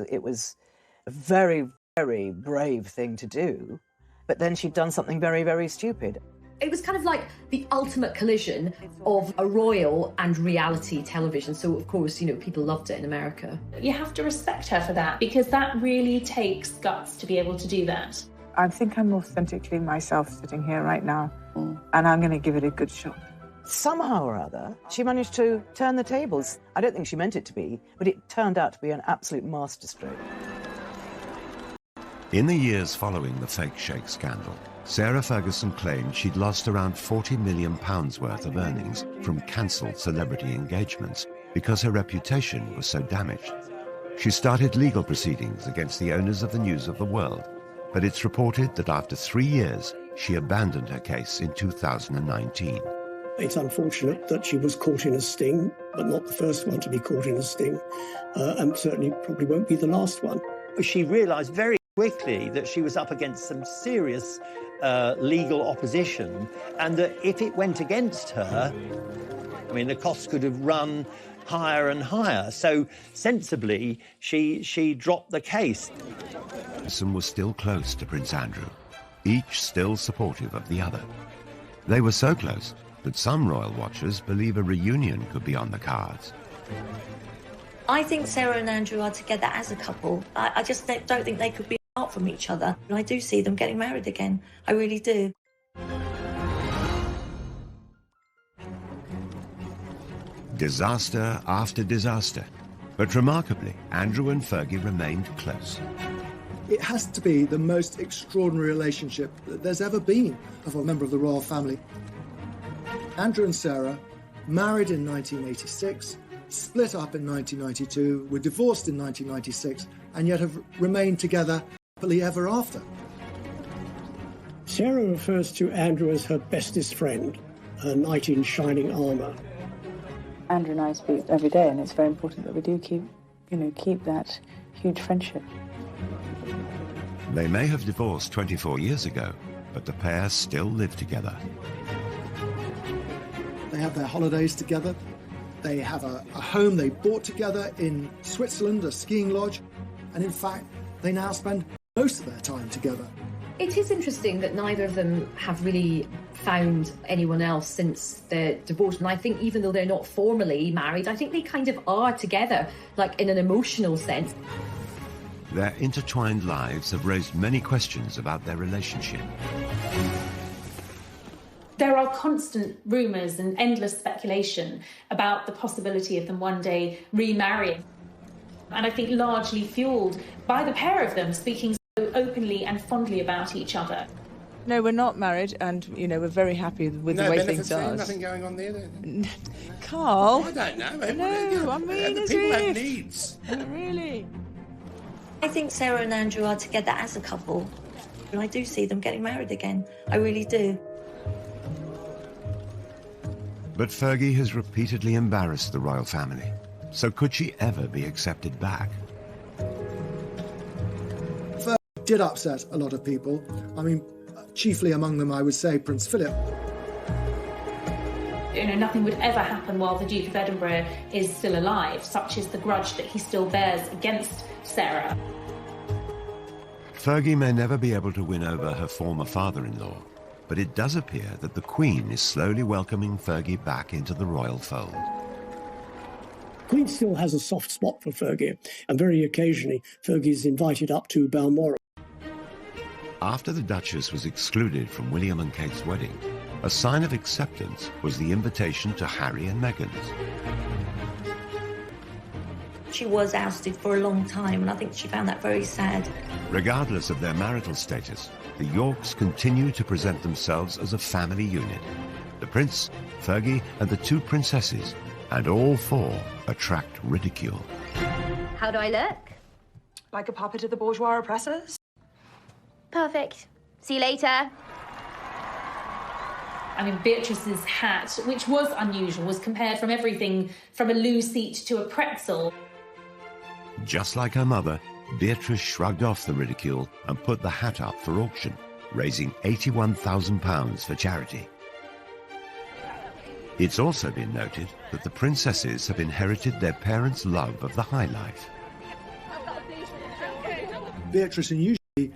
a very, very brave thing to do. But then she'd done something very, very stupid. It was kind of like the ultimate collision of a royal and reality television. So, of course, people loved it in America. You have to respect her for that, because that really takes guts to be able to do that. I think I'm authentically myself sitting here right now, and I'm going to give it a good shot. Somehow or other, she managed to turn the tables. I don't think she meant it to be, but it turned out to be an absolute masterstroke. In the years following the fake sheikh scandal, Sarah Ferguson claimed she'd lost around £40 million worth of earnings from cancelled celebrity engagements because her reputation was so damaged. She started legal proceedings against the owners of the News of the World, but it's reported that after 3 years, she abandoned her case in 2019. It's unfortunate that she was caught in a sting, but not the first one to be caught in a sting, and certainly probably won't be the last one. She realised very quickly that she was up against some serious legal opposition, and that if it went against her, the costs could have run higher and higher. So sensibly, she dropped the case. Ferguson was still close to Prince Andrew, each still supportive of the other. They were so close that some royal watchers believe a reunion could be on the cards. I think Sarah and Andrew are together as a couple. I just don't think they could be apart from each other. And I do see them getting married again. I really do. Disaster after disaster. But remarkably, Andrew and Fergie remained close. It has to be the most extraordinary relationship that there's ever been of a member of the royal family. Andrew and Sarah married in 1986, split up in 1992, were divorced in 1996, and yet have remained together happily ever after. Sarah refers to Andrew as her bestest friend, her knight in shining armour. Andrew and I speak every day, and it's very important that we do keep that huge friendship. They may have divorced 24 years ago, but the pair still live together. They have their holidays together. They have a home they bought together in Switzerland, a skiing lodge. And in fact, they now spend most of their time together. It is interesting that neither of them have really found anyone else since their divorce. And I think even though they're not formally married, I think they kind of are together, like in an emotional sense. Their intertwined lives have raised many questions about their relationship. There are constant rumours and endless speculation about the possibility of them one day remarrying. And I think largely fuelled by the pair of them speaking so openly and fondly about each other. No, we're not married, and, you know, we're very happy with the way things are. Nothing going on there, then? Carl? I don't know. No, I mean, as people have if. needs. Really? I think Sarah and Andrew are together as a couple. And I do see them getting married again. I really do. But Fergie has repeatedly embarrassed the royal family. So could she ever be accepted back? Fergie did upset a lot of people. I mean, chiefly among them, I would say, Prince Philip. You know, nothing would ever happen while the Duke of Edinburgh is still alive. Such is the grudge that he still bears against Sarah. Fergie may never be able to win over her former father-in-law, but it does appear that the Queen is slowly welcoming Fergie back into the royal fold. Queen still has a soft spot for Fergie, and very occasionally Fergie is invited up to Balmoral. After the Duchess was excluded from William and Kate's wedding, a sign of acceptance was the invitation to Harry and Meghan's. She was ousted for a long time, and I think she found that very sad. Regardless of their marital status, the Yorks continue to present themselves as a family unit. The Prince, Fergie, and the two princesses, and all four attract ridicule. How do I look? Like a puppet of the bourgeois oppressors? Perfect. See you later. I mean, Beatrice's hat, which was unusual, was compared from everything from a loo seat to a pretzel. Just like her mother, Beatrice shrugged off the ridicule and put the hat up for auction, raising £81,000 for charity. It's also been noted that the princesses have inherited their parents' love of the high life. Beatrice and usually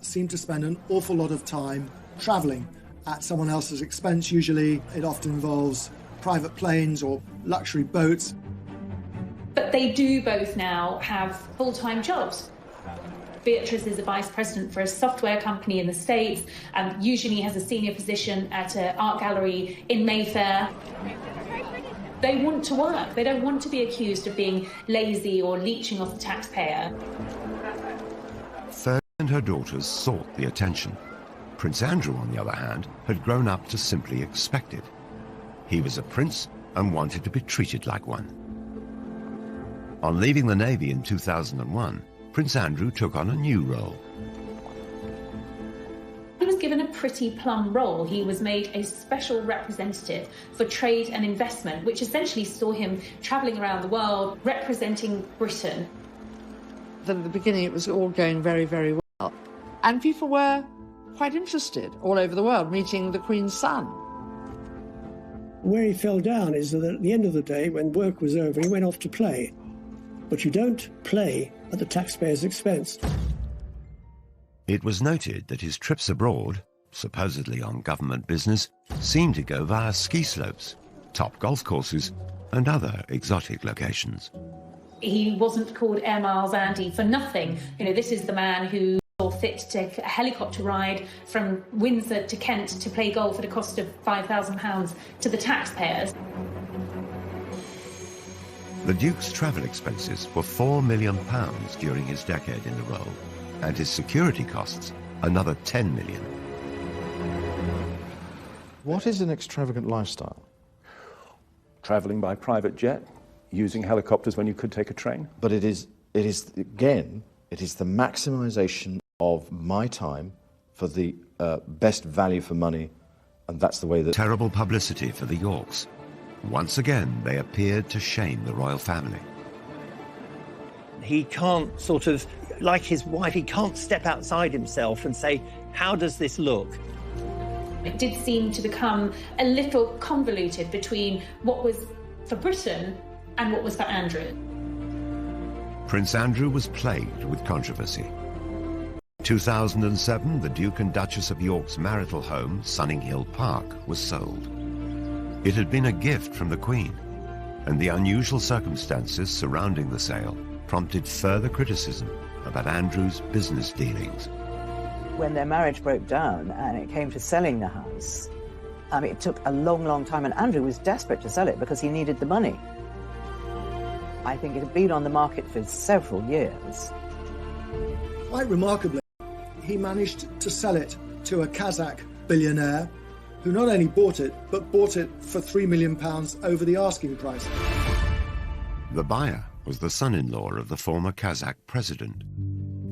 seem to spend an awful lot of time travelling at someone else's expense. Usually it often involves private planes or luxury boats. But they do both now have full-time jobs. Beatrice is a vice president for a software company in the States, and usually has a senior position at an art gallery in Mayfair. They want to work. They don't want to be accused of being lazy or leeching off the taxpayer. Fergie and her daughters sought the attention. Prince Andrew, on the other hand, had grown up to simply expect it. He was a prince and wanted to be treated like one. On leaving the Navy in 2001, Prince Andrew took on a new role. He was given a pretty plum role. He was made a special representative for trade and investment, which essentially saw him travelling around the world representing Britain. At the beginning, it was all going very, very well. And people were quite interested all over the world, meeting the Queen's son. Where he fell down is that at the end of the day, when work was over, he went off to play. But you don't play at the taxpayer's expense. It was noted that his trips abroad, supposedly on government business, seemed to go via ski slopes, top golf courses, and other exotic locations. He wasn't called Air Miles Andy for nothing. You know, this is the man who saw fit to take a helicopter ride from Windsor to Kent to play golf at a cost of £5,000 to the taxpayers. The Duke's travel expenses were £4 million during his decade in the role, and his security costs another £10 million. What is an extravagant lifestyle? Travelling by private jet, using helicopters when you could take a train. But it is again, it is the maximisation of my time for the best value for money, and that's the way that... Terrible publicity for the Yorks. Once again, they appeared to shame the royal family. He can't sort of, like his wife, he can't step outside himself and say, how does this look? It did seem to become a little convoluted between what was for Britain and what was for Andrew. Prince Andrew was plagued with controversy. 2007, the Duke and Duchess of York's marital home, Sunninghill Park, was sold. It had been a gift from the Queen, and the unusual circumstances surrounding the sale prompted further criticism about Andrew's business dealings. When their marriage broke down and it came to selling the house, it took a long, long time, and Andrew was desperate to sell it because he needed the money. I think it had been on the market for several years. Quite remarkably, he managed to sell it to a Kazakh billionaire who not only bought it, but bought it for £3 million over the asking price. The buyer was the son-in-law of the former Kazakh president.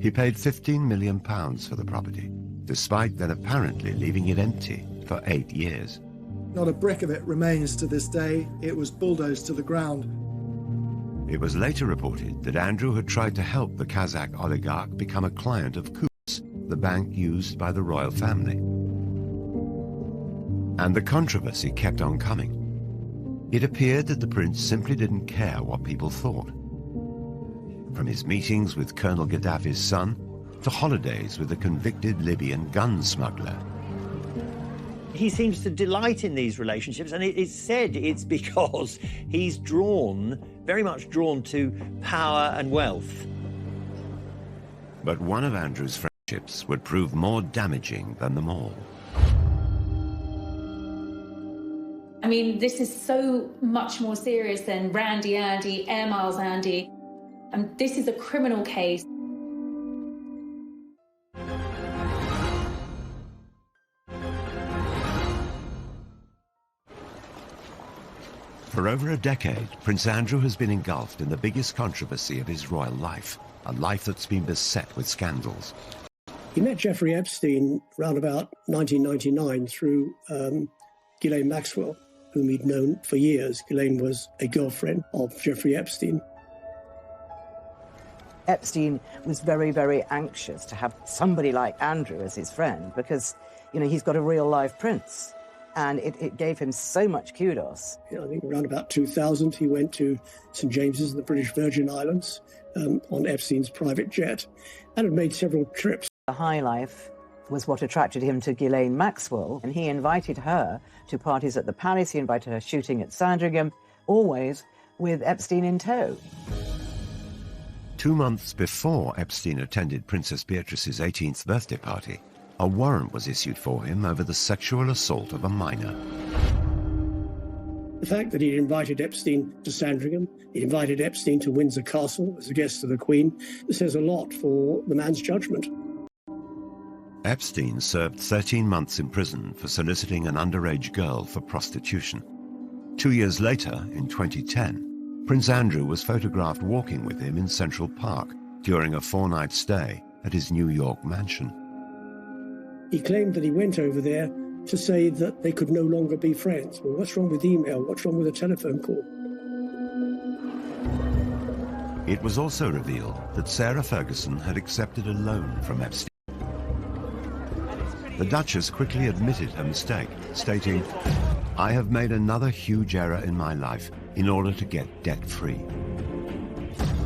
He paid £15 million for the property, despite then apparently leaving it empty for 8 years. Not a brick of it remains to this day. It was bulldozed to the ground. It was later reported that Andrew had tried to help the Kazakh oligarch become a client of Coutts, the bank used by the royal family. And the controversy kept on coming. It appeared that the prince simply didn't care what people thought. From his meetings with Colonel Gaddafi's son to holidays with a convicted Libyan gun smuggler. He seems to delight in these relationships, and it's said it's because he's very much drawn to power and wealth. But one of Andrew's friendships would prove more damaging than them all. I mean, this is so much more serious than Randy Andy, Air Miles Andy. And this is a criminal case. For over a decade, Prince Andrew has been engulfed in the biggest controversy of his royal life, a life that's been beset with scandals. He met Jeffrey Epstein around about 1999 through Ghislaine Maxwell, whom he'd known for years. Ghislaine was a girlfriend of Jeffrey Epstein. Epstein was very, very anxious to have somebody like Andrew as his friend because, you know, he's got a real-life prince. And it gave him so much kudos. I think around about 2000, he went to St. James's in the British Virgin Islands on Epstein's private jet and had made several trips. The high life was what attracted him to Ghislaine Maxwell, and he invited her to parties at the palace. He invited her shooting at Sandringham, always with Epstein in tow. 2 months before Epstein attended Princess Beatrice's 18th birthday party, a warrant was issued for him over the sexual assault of a minor. The fact that he'd invited Epstein to Sandringham, he invited Epstein to Windsor Castle as a guest of the Queen, says a lot for the man's judgment. Epstein served 13 months in prison for soliciting an underage girl for prostitution. 2 years later, in 2010, Prince Andrew was photographed walking with him in Central Park during a 4-night stay at his New York mansion. He claimed that he went over there to say that they could no longer be friends. Well, what's wrong with email? What's wrong with a telephone call? It was also revealed that Sarah Ferguson had accepted a loan from Epstein. The Duchess quickly admitted her mistake, stating, "I have made another huge error in my life in order to get debt-free."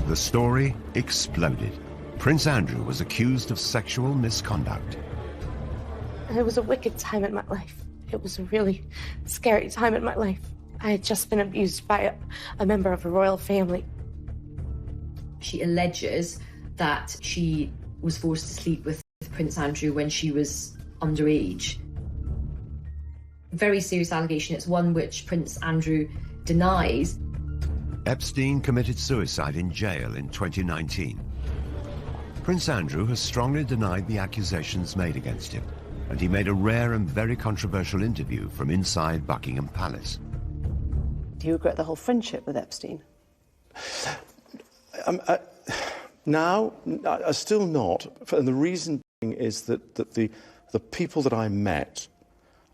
The story exploded. Prince Andrew was accused of sexual misconduct. It was a wicked time in my life. It was a really scary time in my life. I had just been abused by a member of a royal family. She alleges that she was forced to sleep with Prince Andrew when she was underage. Very serious allegation. It's one which Prince Andrew denies. Epstein committed suicide in jail in 2019. Prince Andrew has strongly denied the accusations made against him, and he made a rare and very controversial interview from inside Buckingham Palace. Do you regret the whole friendship with Epstein? Now, still not. And the reason being is that the people that I met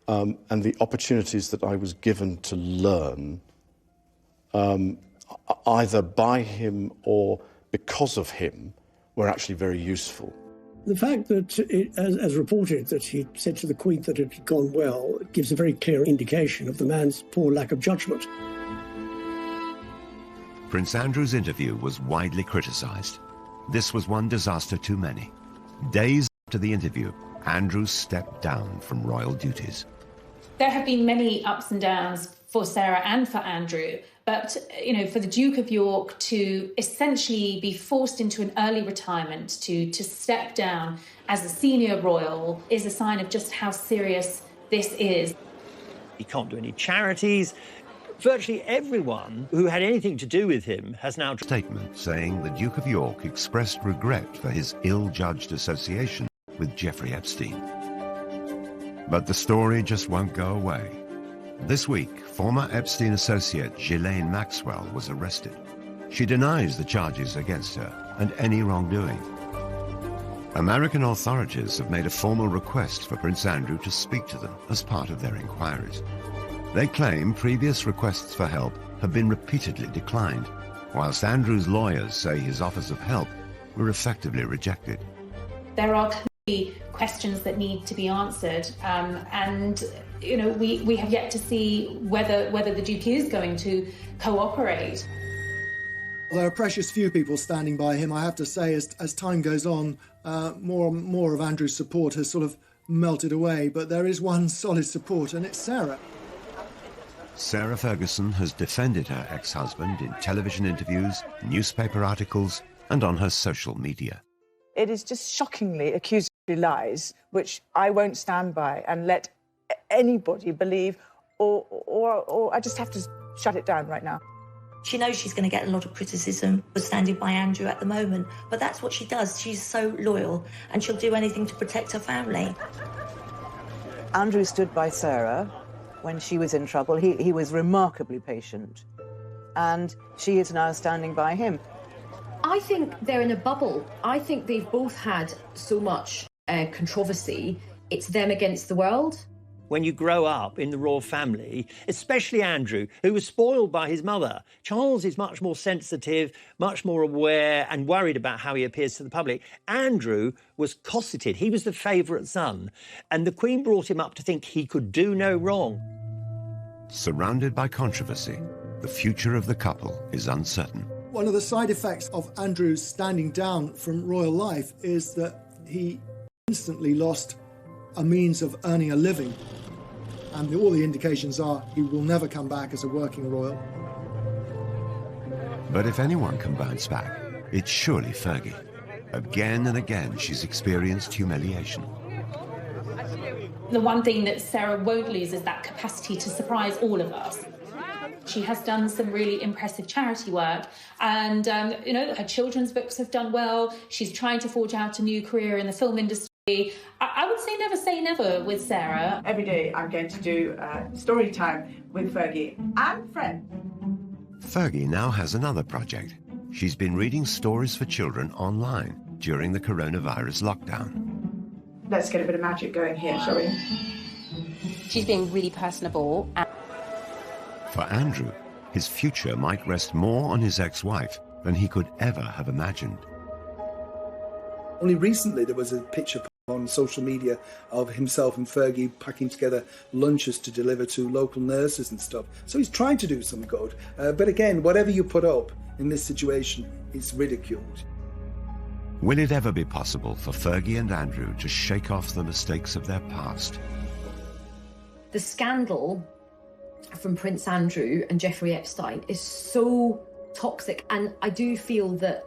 and the opportunities that I was given to learn, either by him or because of him, were actually very useful. The fact that, as reported, that he said to the Queen that it had gone well gives a very clear indication of the man's poor lack of judgment. Prince Andrew's interview was widely criticised. This was one disaster too many. Days after after the interview, Andrew stepped down from royal duties. There have been many ups and downs for Sarah and for Andrew, but, for the Duke of York to essentially be forced into an early retirement, to step down as a senior royal, is a sign of just how serious this is. He can't do any charities. Virtually everyone who had anything to do with him has now... Statement saying the Duke of York expressed regret for his ill-judged association with Jeffrey Epstein. But the story just won't go away. This week, former Epstein associate Ghislaine Maxwell was arrested. She denies the charges against her and any wrongdoing. American authorities have made a formal request for Prince Andrew to speak to them as part of their inquiries. They claim previous requests for help have been repeatedly declined, whilst Andrew's lawyers say his offers of help were effectively rejected. There are clearly questions that need to be answered, and we have yet to see whether the Duke is going to cooperate. There are precious few people standing by him, I have to say. As time goes on, more and more of Andrew's support has sort of melted away, but there is one solid support, and it's Sarah. Sarah Ferguson has defended her ex-husband in television interviews, newspaper articles, and on her social media. It is just shockingly accusatory lies, which I won't stand by and let anybody believe, or I just have to shut it down right now. She knows she's going to get a lot of criticism for standing by Andrew at the moment, but that's what she does. She's so loyal, and she'll do anything to protect her family. Andrew stood by Sarah when she was in trouble. He was remarkably patient, and she is now standing by him. I think they're in a bubble. I think they've both had so much controversy. It's them against the world. When you grow up in the royal family, especially Andrew, who was spoiled by his mother, Charles is much more sensitive, much more aware and worried about how he appears to the public. Andrew was cosseted. He was the favourite son, and the Queen brought him up to think he could do no wrong. Surrounded by controversy, the future of the couple is uncertain. One of the side effects of Andrew's standing down from royal life is that he instantly lost a means of earning a living. And all the indications are he will never come back as a working royal. But if anyone can bounce back, it's surely Fergie. Again and again, she's experienced humiliation. The one thing that Sarah won't lose is that capacity to surprise all of us. She has done some really impressive charity work, and her children's books have done well. She's trying to forge out a new career in the film industry. I would say never with Sarah. Every day I'm going to do story time with Fergie and friend. Fergie now has another project. She's been reading stories for children online during the coronavirus lockdown. Let's get a bit of magic going here, shall we? She's being really personable. For Andrew, his future might rest more on his ex-wife than he could ever have imagined. Only recently there was a picture on social media of himself and Fergie packing together lunches to deliver to local nurses and stuff. So he's trying to do some good. But again, whatever you put up in this situation is ridiculed. Will it ever be possible for Fergie and Andrew to shake off the mistakes of their past? The scandal from Prince Andrew and Jeffrey Epstein is so toxic, and I do feel that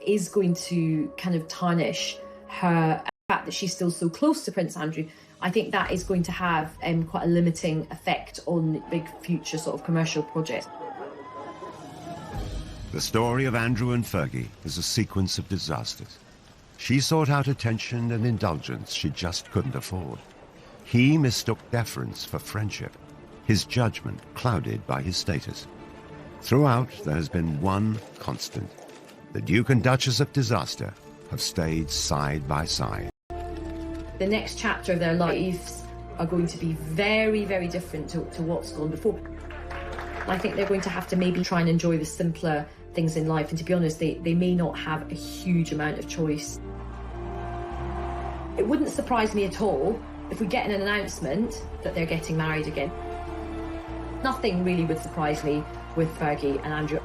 is going to kind of tarnish her. The fact that she's still so close to Prince Andrew, I think that is going to have quite a limiting effect on big future sort of commercial projects. The story of Andrew and Fergie is a sequence of disasters. She sought out attention and indulgence she just couldn't afford. He mistook deference for friendship, his judgment clouded by his status. Throughout, there has been one constant. The Duke and Duchess of Disaster have stayed side by side. The next chapter of their lives are going to be very, very different to what's gone before. I think they're going to have to maybe try and enjoy the simpler things in life, and to be honest, they may not have a huge amount of choice. It wouldn't surprise me at all if we get an announcement that they're getting married again. Nothing really would surprise me with Fergie and Andrew.